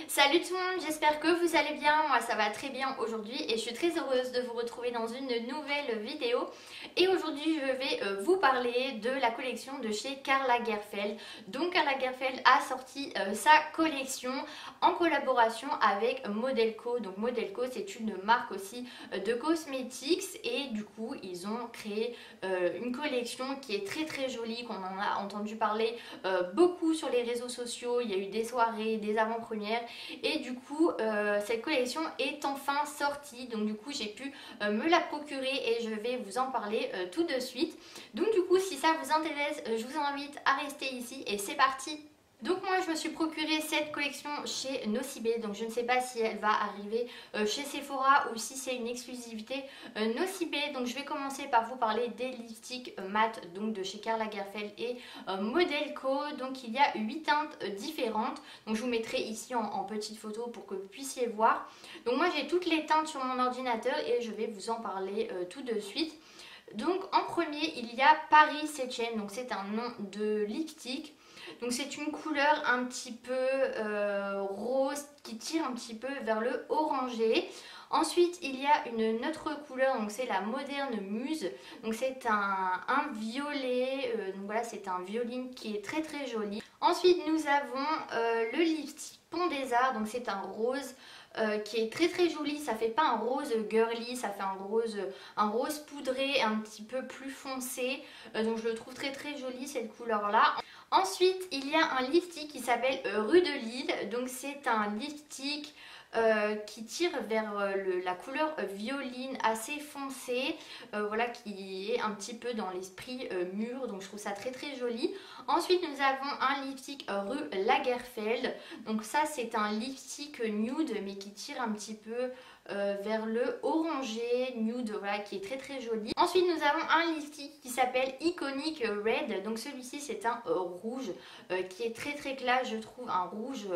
Salut tout le monde, j'espère que vous allez bien, moi ça va très bien aujourd'hui et je suis très heureuse de vous retrouver dans une nouvelle vidéo. Et aujourd'hui je vais vous parler de la collection de chez Karl Lagerfeld. Donc Karl Lagerfeld a sorti sa collection en collaboration avec Modelco. Donc Modelco c'est une marque aussi de cosmétiques et du coup ils ont créé une collection qui est très jolie, qu'on en a entendu parler beaucoup sur les réseaux sociaux. Il y a eu des soirées, des avant-premières. Et du coup cette collection est enfin sortie, donc du coup j'ai pu me la procurer et je vais vous en parler tout de suite. Donc du coup si ça vous intéresse, je vous invite à rester ici et c'est parti. Donc moi je me suis procuré cette collection chez Nocibé, donc je ne sais pas si elle va arriver chez Sephora ou si c'est une exclusivité Nocibé. Donc je vais commencer par vous parler des lipsticks mat donc de chez Karl Lagerfeld et Modelco. Donc il y a 8 teintes différentes, donc je vous mettrai ici en petite photo pour que vous puissiez voir. Donc moi j'ai toutes les teintes sur mon ordinateur et je vais vous en parler tout de suite. Donc en premier il y a Paris Setchen, donc c'est un nom de lipstick. Donc c'est une couleur un petit peu rose qui tire un petit peu vers le orangé. Ensuite il y a une autre couleur, donc c'est la Moderne Muse. Donc c'est un violet, donc voilà c'est un violine qui est très joli. Ensuite nous avons le lipstick Pont des Arts, donc c'est un rose qui est très joli. Ça fait pas un rose girly, ça fait un rose poudré un petit peu plus foncé, donc je le trouve très joli cette couleur là. Ensuite il y a un lipstick qui s'appelle Rue de Lille, donc c'est un lipstick qui tire vers la couleur violine assez foncée, voilà, qui est un petit peu dans l'esprit mûr, donc je trouve ça très joli. Ensuite nous avons un lipstick Rue Lagerfeld, donc ça c'est un lipstick nude mais qui tire un petit peu vers le orangé nude, voilà, qui est très joli. Ensuite nous avons un lipstick qui s'appelle Iconic Red, donc celui-ci c'est un rouge qui est très classe, je trouve, un rouge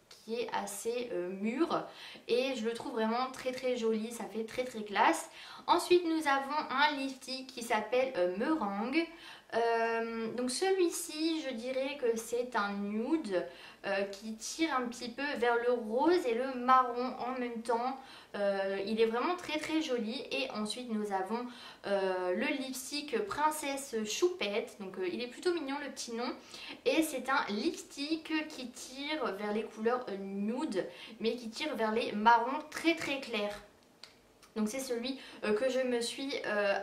qui est assez mûr et je le trouve vraiment très joli, ça fait très classe. Ensuite nous avons un lipstick qui s'appelle Meringue. Donc celui-ci je dirais que c'est un nude qui tire un petit peu vers le rose et le marron en même temps. Il est vraiment très joli. Et ensuite nous avons le lipstick Princesse Choupette, donc il est plutôt mignon le petit nom, et c'est un lipstick qui tire vers les couleurs nude mais qui tire vers les marrons très clairs. Donc c'est celui que je me suis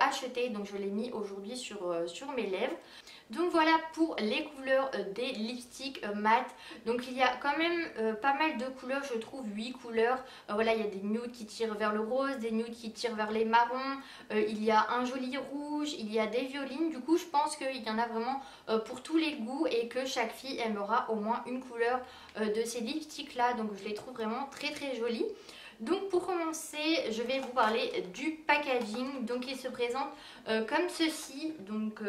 acheté, donc je l'ai mis aujourd'hui sur mes lèvres. Donc voilà pour les couleurs des lipsticks mat. Donc il y a quand même pas mal de couleurs, je trouve 8 couleurs. Voilà, il y a des nudes qui tirent vers le rose, des nudes qui tirent vers les marrons, il y a un joli rouge, il y a des violines. Du coup je pense qu'il y en a vraiment pour tous les goûts et que chaque fille aimera au moins une couleur de ces lipsticks là. Donc je les trouve vraiment très jolis. Donc pour commencer, je vais vous parler du packaging. Donc il se présente comme ceci. Donc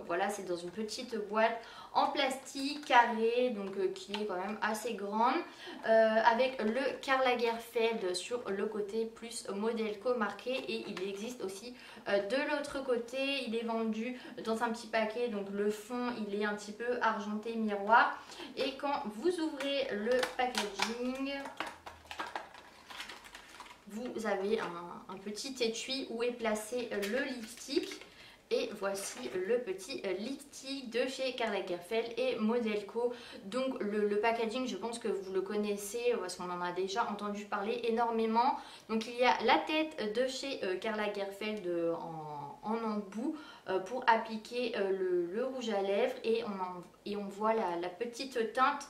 voilà, c'est dans une petite boîte en plastique carré, donc qui est quand même assez grande, avec le Karl Lagerfeld sur le côté plus Modelco marqué, et il existe aussi de l'autre côté. Il est vendu dans un petit paquet, donc le fond il est un petit peu argenté miroir, et quand vous ouvrez le packaging, vous avez un petit étui où est placé le lipstick. Et voici le petit lipstick de chez Karl Lagerfeld et Modelco. Donc le packaging, je pense que vous le connaissez parce qu'on en a déjà entendu parler énormément. Donc il y a la tête de chez Karl Lagerfeld en embout pour appliquer le rouge à lèvres, et on voit la petite teinte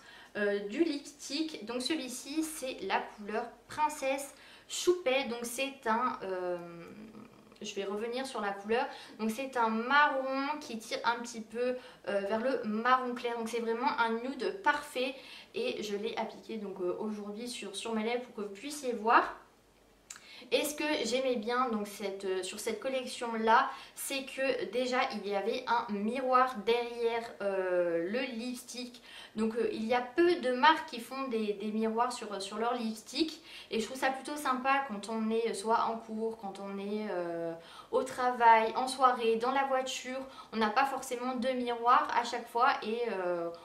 du lipstick. Donc celui-ci c'est la couleur Princesse Choupette, donc c'est un... je vais revenir sur la couleur. Donc c'est un marron qui tire un petit peu vers le marron clair. Donc c'est vraiment un nude parfait. Et je l'ai appliqué donc aujourd'hui sur mes lèvres pour que vous puissiez voir. Et ce que j'aimais bien donc sur cette collection là, c'est que déjà il y avait un miroir derrière le lipstick. Donc il y a peu de marques qui font des miroirs sur leur lipstick. Et je trouve ça plutôt sympa quand on est soit en cours, quand on est au travail, en soirée, dans la voiture. On n'a pas forcément de miroir à chaque fois et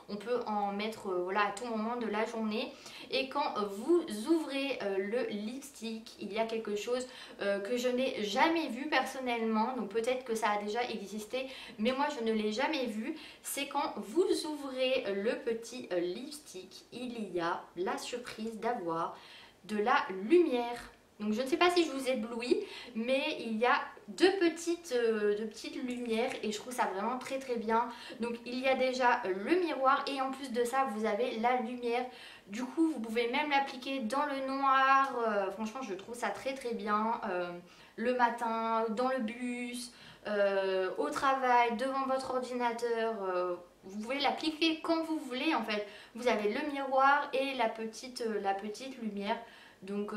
on peut en mettre voilà, à tout moment de la journée. Et quand vous ouvrez le lipstick, il y a quelque chose que je n'ai jamais vu personnellement. Donc peut-être que ça a déjà existé, mais moi je ne l'ai jamais vu. C'est quand vous ouvrez le petit lipstick, il y a la surprise d'avoir de la lumière. Donc je ne sais pas si je vous éblouis, mais il y a deux petites lumières et je trouve ça vraiment très très bien. Donc il y a déjà le miroir et en plus de ça vous avez la lumière. Du coup vous pouvez même l'appliquer dans le noir. Franchement je trouve ça très très bien. Le matin, dans le bus, au travail, devant votre ordinateur. Vous pouvez l'appliquer quand vous voulez en fait. Vous avez le miroir et la petite lumière. Donc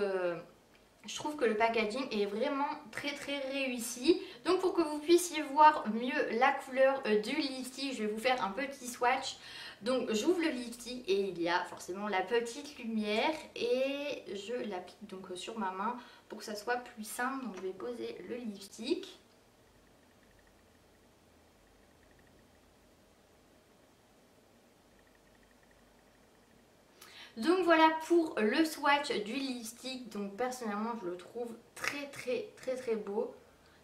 je trouve que le packaging est vraiment très très réussi. Donc pour que vous puissiez voir mieux la couleur du lipstick, je vais vous faire un petit swatch. Donc j'ouvre le lipstick et il y a forcément la petite lumière et je l'applique donc sur ma main pour que ça soit plus simple. Donc je vais poser le lipstick. Donc voilà pour le swatch du lipstick. Donc personnellement je le trouve très très très très beau.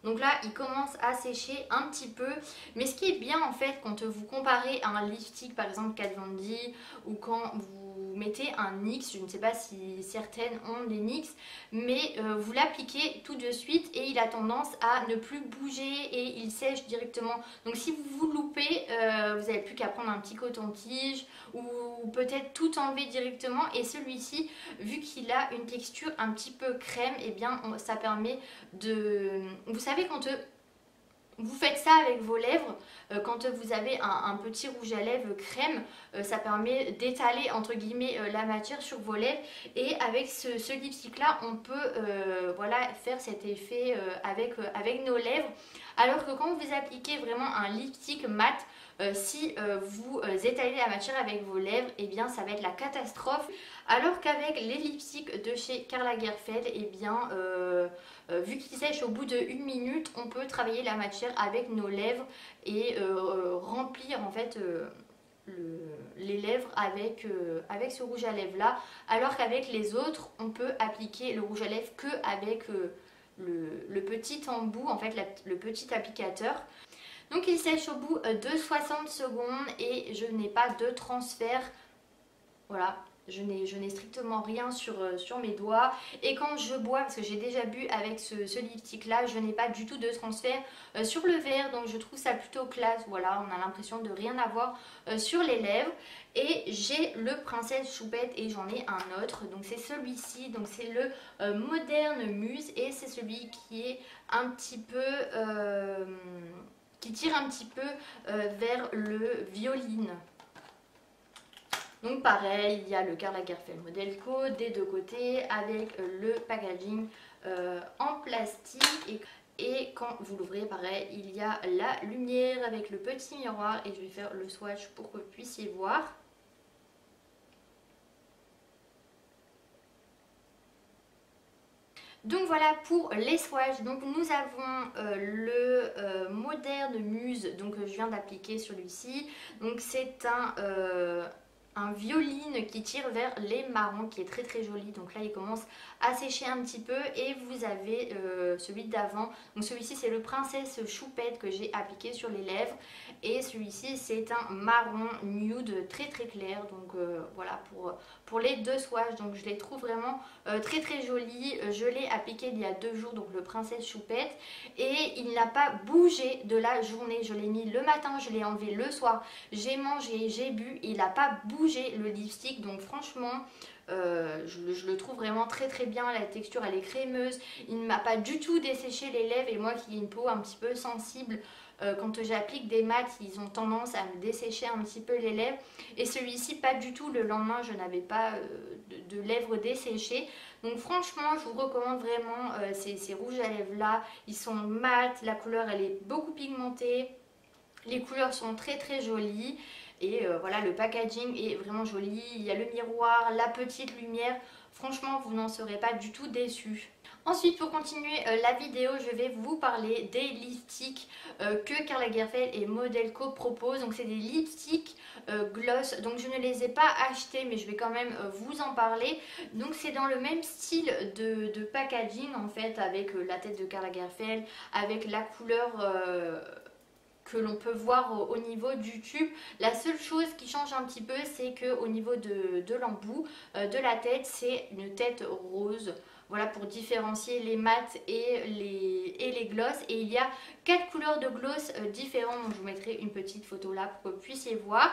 Donc là il commence à sécher un petit peu. Mais ce qui est bien en fait quand vous comparez à un lipstick par exemple Kat Von D ou quand vous mettez un NYX, je ne sais pas si certaines ont des NYX, mais vous l'appliquez tout de suite et il a tendance à ne plus bouger et il sèche directement. Donc si vous vous loupez, vous n'avez plus qu'à prendre un petit coton-tige ou peut-être tout enlever directement. Et celui-ci, vu qu'il a une texture un petit peu crème, et bien ça permet de... Vous savez quand vous faites ça avec vos lèvres, quand vous avez un petit rouge à lèvres crème, ça permet d'étaler entre guillemets la matière sur vos lèvres. Et avec ce lipstick là, on peut voilà, faire cet effet avec nos lèvres. Alors que quand vous appliquez vraiment un lipstick mat, si vous étalez la matière avec vos lèvres, et bien ça va être la catastrophe. Alors qu'avec les lipsticks de chez Karl Lagerfeld, et bien vu qu'ils sèchent au bout de 1 minute, on peut travailler la matière avec nos lèvres et remplir en fait les lèvres avec ce rouge à lèvres là. Alors qu'avec les autres, on peut appliquer le rouge à lèvres que avec le petit embout, en fait le petit applicateur. Donc il sèche au bout de 60 secondes et je n'ai pas de transfert. Voilà, je n'ai strictement rien sur mes doigts. Et quand je bois, parce que j'ai déjà bu avec ce lipstick là, je n'ai pas du tout de transfert sur le verre. Donc je trouve ça plutôt classe. Voilà, on a l'impression de rien avoir sur les lèvres. Et j'ai le Princesse Choupette et j'en ai un autre. Donc c'est celui-ci, donc c'est le Moderne Muse. Et c'est celui qui est un petit peu... qui tire un petit peu vers le violine. Donc pareil, il y a le Karl Lagerfeld Model Co des deux côtés avec le packaging en plastique. Et quand vous l'ouvrez, pareil, il y a la lumière avec le petit miroir. Et je vais faire le swatch pour que vous puissiez voir. Donc voilà pour les swatchs. Donc nous avons le Moderne Muse, donc je viens d'appliquer celui-ci. Donc c'est un violine qui tire vers les marrons, qui est très très joli. Donc là il commence à sécher un petit peu. Et vous avez celui d'avant, donc celui-ci c'est le Princesse Choupette que j'ai appliqué sur les lèvres. Et celui-ci c'est un marron nude très très clair. Donc voilà pour les deux swatchs. Donc je les trouve vraiment très très jolis. Je l'ai appliqué il y a 2 jours, donc le Princesse Choupette, et il n'a pas bougé de la journée. Je l'ai mis le matin, je l'ai enlevé le soir, j'ai mangé, j'ai bu, il n'a pas bougé le lipstick. Donc franchement je le trouve vraiment très très bien. La texture elle est crémeuse, il ne m'a pas du tout desséché les lèvres. Et moi qui ai une peau un petit peu sensible, quand j'applique des mats, ils ont tendance à me dessécher un petit peu les lèvres. Et celui-ci, pas du tout. Le lendemain, je n'avais pas de lèvres desséchées. Donc franchement, je vous recommande vraiment ces rouges à lèvres là. Ils sont mat, la couleur elle est beaucoup pigmentée. Les couleurs sont très jolies. Et voilà, le packaging est vraiment joli. Il y a le miroir, la petite lumière. Franchement, vous n'en serez pas du tout déçus. Ensuite, pour continuer la vidéo, je vais vous parler des lipsticks que Karl Lagerfeld et Model Co proposent. Donc c'est des lipsticks gloss. Donc je ne les ai pas achetés, mais je vais quand même vous en parler. Donc c'est dans le même style de packaging en fait, avec la tête de Karl Lagerfeld, avec la couleur que l'on peut voir au niveau du tube. La seule chose qui change un petit peu, c'est qu'au niveau de l'embout de la tête, c'est une tête rose. Voilà, pour différencier les mats et les gloss. Et il y a 4 couleurs de gloss différentes. Donc je vous mettrai une petite photo là pour que vous puissiez voir.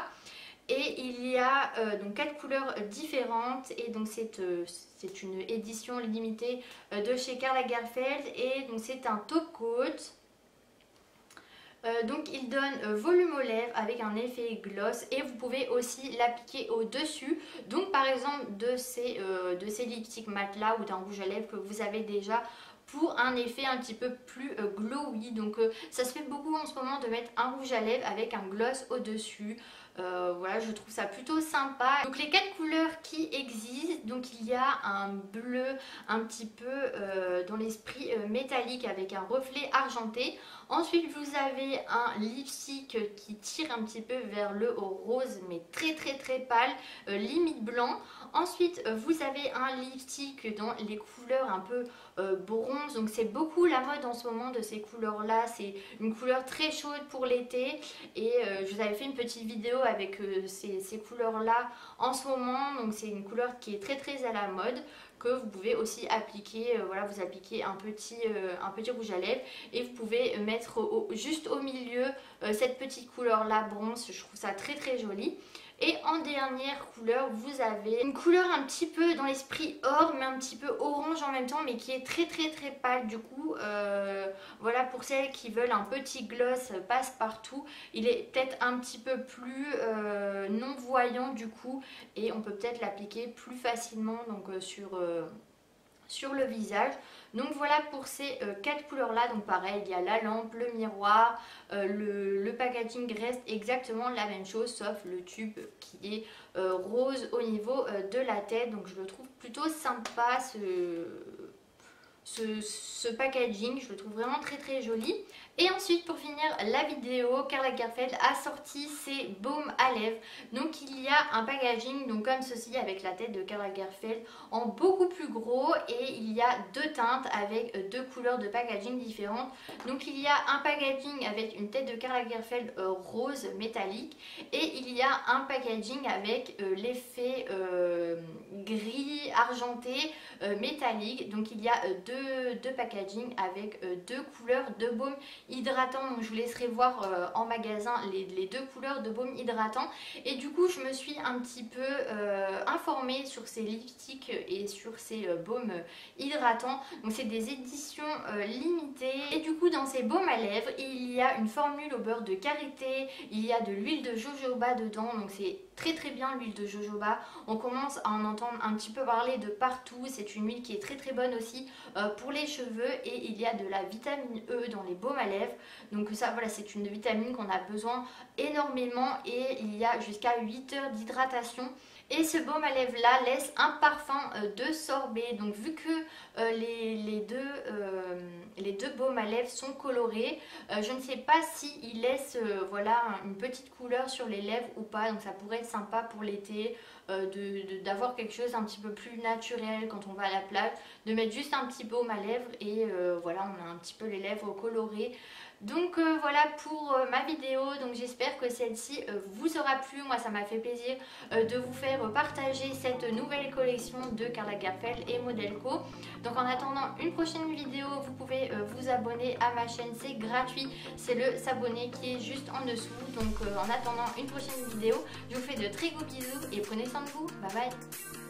Et il y a donc 4 couleurs différentes. Et donc c'est une édition limitée de chez Karl Lagerfeld. Et donc c'est un top coat. Donc il donne volume aux lèvres avec un effet gloss et vous pouvez aussi l'appliquer au dessus. Donc par exemple de ces lipsticks mat là ou d'un rouge à lèvres que vous avez déjà, pour un effet un petit peu plus glowy. Donc ça se fait beaucoup en ce moment de mettre un rouge à lèvres avec un gloss au dessus. Voilà, je trouve ça plutôt sympa. Donc les 4 couleurs qui existent, donc il y a un bleu un petit peu dans l'esprit métallique avec un reflet argenté. Ensuite vous avez un lipstick qui tire un petit peu vers le rose mais très pâle, limite blanc. Ensuite vous avez un lipstick dans les couleurs un peu bronze, donc c'est beaucoup la mode en ce moment de ces couleurs là. C'est une couleur très chaude pour l'été et je vous avais fait une petite vidéo avec ces couleurs là en ce moment. Donc c'est une couleur qui est très à la mode, que vous pouvez aussi appliquer, voilà, vous appliquez un petit rouge à lèvres et vous pouvez mettre juste au milieu cette petite couleur là bronze. Je trouve ça très joli. Et en dernière couleur, vous avez une couleur un petit peu dans l'esprit or, mais un petit peu orange en même temps, mais qui est très pâle. Du coup, voilà, pour celles qui veulent un petit gloss passe-partout, il est peut-être un petit peu plus non voyant du coup, et on peut peut-être l'appliquer plus facilement donc sur le visage. Donc voilà pour ces 4 couleurs là. Donc pareil, il y a la lampe, le miroir, le packaging reste exactement la même chose sauf le tube qui est rose au niveau de la tête. Donc je le trouve plutôt sympa ce packaging, je le trouve vraiment très joli. Et ensuite pour finir la vidéo, Karl Lagerfeld a sorti ses baumes à lèvres. Donc il y a un packaging donc comme ceci avec la tête de Karl Lagerfeld en beaucoup plus gros, et il y a 2 teintes avec 2 couleurs de packaging différentes. Donc il y a un packaging avec une tête de Karl Lagerfeld rose métallique, et il y a un packaging avec l'effet gris argenté métallique. Donc il y a deux packaging avec 2 couleurs de baume hydratant. Donc je vous laisserai voir en magasin les 2 couleurs de baume hydratant. Et du coup je me suis un petit peu informée sur ces lipsticks et sur ces baumes hydratants. Donc c'est des éditions limitées. Et du coup dans ces baumes à lèvres il y a une formule au beurre de karité, il y a de l'huile de jojoba dedans. Donc c'est très bien l'huile de jojoba. On commence à en entendre un petit peu parler de partout. C'est une huile qui est très bonne aussi pour les cheveux, et il y a de la vitamine E dans les baumes à lèvres. Donc ça voilà, c'est une vitamine qu'on a besoin énormément, et il y a jusqu'à 8 heures d'hydratation. Et ce baume à lèvres là laisse un parfum de sorbet. Donc vu que les deux baumes à lèvres sont colorés, je ne sais pas s'ils laissent voilà, une petite couleur sur les lèvres ou pas. Donc ça pourrait être sympa pour l'été d'avoir quelque chose un petit peu plus naturel quand on va à la plage, de mettre juste un petit baume à lèvres et voilà, on a un petit peu les lèvres colorées. Donc voilà pour ma vidéo. Donc j'espère que celle-ci vous aura plu. Moi ça m'a fait plaisir de vous faire partager cette nouvelle collection de Karl Lagerfeld et Model Co. Donc en attendant une prochaine vidéo, vous pouvez vous abonner à ma chaîne, c'est gratuit, c'est le s'abonner qui est juste en dessous. Donc en attendant une prochaine vidéo, je vous fais de très gros bisous et prenez soin de vous. Bye bye.